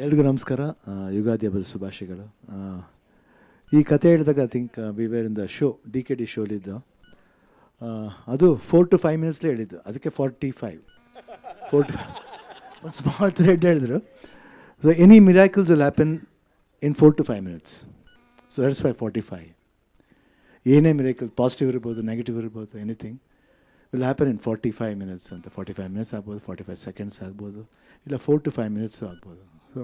ಎಲ್ರಿಗೂ ನಮಸ್ಕಾರ. ಯುಗಾದಿ ಹಬ್ಬದ ಶುಭಾಶಯಗಳು. ಈ ಕತೆ ಹೇಳಿದಾಗ I think we were in the show, DKD ಶೋಲಿದ್ದು. ಅದು 4 to 5 ಮಿನಿಟ್ಸ್ಲೇ ಹೇಳಿದ್ದು, ಅದಕ್ಕೆ 45 ಒಂದು ಸ್ಮಾಲ್ ಥ್ರೆಡ್ ಹೇಳಿದ್ರು. So any miracles will happen in 4 to 5 minutes. So that's why 45. ಏನೇ ಮಿರಾಕಲ್, ಪಾಸಿಟಿವ್ ಇರ್ಬೋದು, ನೆಗೆಟಿವ್ ಇರ್ಬೋದು, anything will happen in 45 minutes ಅಂತ. 45 minutes ಆಗ್ಬೋದು, 45 seconds ಆಗ್ಬೋದು, ಇಲ್ಲ 4 to 5 minutes ಆಗ್ಬೋದು. ಸೊ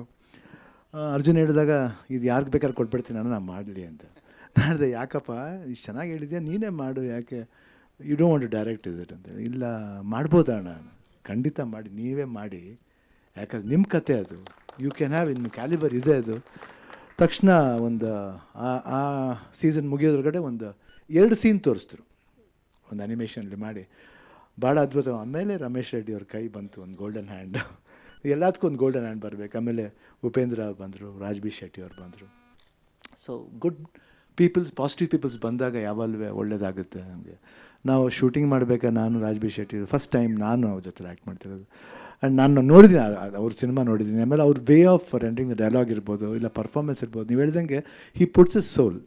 ಅರ್ಜುನ್ ಹೇಳಿದಾಗ ಇದು ಯಾರಿಗೆ ಬೇಕಾದ್ರೆ ಕೊಟ್ಬಿಡ್ತೀನಿ ನಾನು ಮಾಡಲಿ ಅಂತ. ನಾನು ಹೇಳಿದೆ, ಯಾಕಪ್ಪ ಇಷ್ಟು ಚೆನ್ನಾಗಿ ಹೇಳಿದ್ಯಾ, ನೀನೇ ಮಾಡು, ಯಾಕೆ you don't want to direct it ಅಂತೇಳಿ. ಇಲ್ಲ, ಮಾಡ್ಬೋದಾ ಅಣ್ಣ, ಖಂಡಿತ ಮಾಡಿ, ನೀವೇ ಮಾಡಿ, ಯಾಕಂದ್ರೆ ನಿಮ್ಮ ಕತೆ ಅದು, you can have in calibre ಇದೆ ಅದು. ತಕ್ಷಣ ಒಂದು ಆ ಸೀಸನ್ ಮುಗಿಯೋದ್ರಗಡೆ ಒಂದು 2 ಸೀನ್ ತೋರಿಸಿದ್ರು ಒಂದು ಅನಿಮೇಷನಲ್ಲಿ ಮಾಡಿ, ಭಾಳ ಅದ್ಭುತ. ಆಮೇಲೆ ರಮೇಶ್ ರೆಡ್ಡಿ ಅವ್ರ ಕೈ ಬಂತು, ಒಂದು ಗೋಲ್ಡನ್ ಹ್ಯಾಂಡ್. ಎಲ್ಲದಕ್ಕೂ ಒಂದು ಗೋಲ್ಡನ್ ಹ್ಯಾಂಡ್ ಬರಬೇಕು. ಆಮೇಲೆ ಉಪೇಂದ್ರ ಬಂದರು, ರಾಜ್ ಬಿ ಶೆಟ್ಟಿ ಅವ್ರು ಬಂದರು. So good peoples, positive peoples ಬಂದಾಗ ಯಾವಾಗಲೂ ಒಳ್ಳೇದಾಗುತ್ತೆ ನಮಗೆ. ನಾವು ಶೂಟಿಂಗ್ ಮಾಡಬೇಕಾದ್ರೆ ನಾನು Raj B Shetty first time ನಾನು ಅವ್ರ ಜೊತೆ ಆ್ಯಕ್ಟ್ ಮಾಡ್ತಿರೋದು. ಆ್ಯಂಡ್ ನಾನು ನೋಡಿದ್ದೀನಿ ಅವ್ರ ಸಿನಿಮಾ ನೋಡಿದ್ದೀನಿ. ಆಮೇಲೆ ಅವ್ರ way of rendering the dialogue ಇರ್ಬೋದು, ಇಲ್ಲ ಪರ್ಫಾರ್ಮೆನ್ಸ್ ಇರ್ಬೋದು, ನೀವು ಹೇಳ್ದಂಗೆ he puts his soul.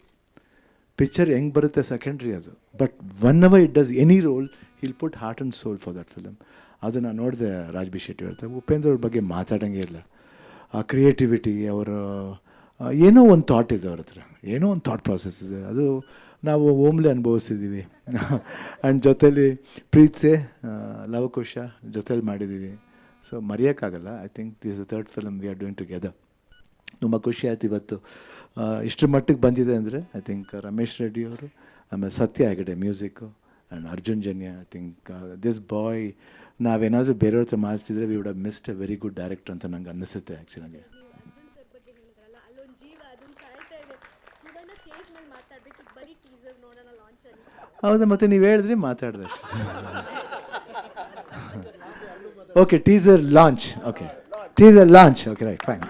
Picture ಹೆಂಗೆ ಬರುತ್ತೆ ಸೆಕೆಂಡ್ರಿ ಅದು, but whatever it does any role he'll put heart and soul for that film. ಅದು ನಾನು ನೋಡಿದೆ ರಾಜ್ ಬಿ ಶೆಟ್ಟಿ ಹೇಳ್ತಾರೆ. ಉಪೇಂದ್ರ ಅವ್ರ ಬಗ್ಗೆ ಮಾತಾಡೋಂಗೆ ಇಲ್ಲ. ಆ ಕ್ರಿಯೇಟಿವಿಟಿ, ಅವರ ಏನೋ ಒಂದು ಥಾಟ್ ಇದೆ ಅವ್ರ ಹತ್ರ, ಏನೋ ಒಂದು ಥಾಟ್ ಪ್ರಾಸೆಸ್ ಇದೆ, ಅದು ನಾವು ಓಮ್ಲೆ ಅನುಭವಿಸಿದ್ದೀವಿ. ಆ್ಯಂಡ್ ಜೊತೇಲಿ ಪ್ರೀತ್ಸೆ ಲವಕುಶ ಜೊತೇಲಿ ಮಾಡಿದ್ದೀವಿ. ಸೊ ಮರೆಯೋಕ್ಕಾಗಲ್ಲ. I think this the 3rd film we are doing together. ತುಂಬ ಖುಷಿ ಆಯ್ತು ಇವತ್ತು ಇಷ್ಟರ ಮಟ್ಟಿಗೆ ಬಂದಿದೆ ಅಂದರೆ. ಐ ಥಿಂಕ್ ರಮೇಶ್ ರೆಡ್ಡಿ ಅವರು, ಆಮೇಲೆ ಸತ್ಯ Hegde music, and Arjun Janya. I think this boy, ನಾವೇನಾದರೂ ಬೇರೆಯವ್ರ ಹತ್ರ ಮಾಡ್ತಿದ್ರೆ we would have missed A very good director ಅಂತ ನಂಗೆ ಅನ್ನಿಸುತ್ತೆ ಆ್ಯಕ್ಚುಲಾಗಿ. ಹೌದಾ, ಮತ್ತೆ ನೀವು ಹೇಳಿದ್ರಿ ಮಾತಾಡಿದೆ ಅಷ್ಟೇ. Okay, teaser launch. Okay, teaser launch. Okay, right, fine.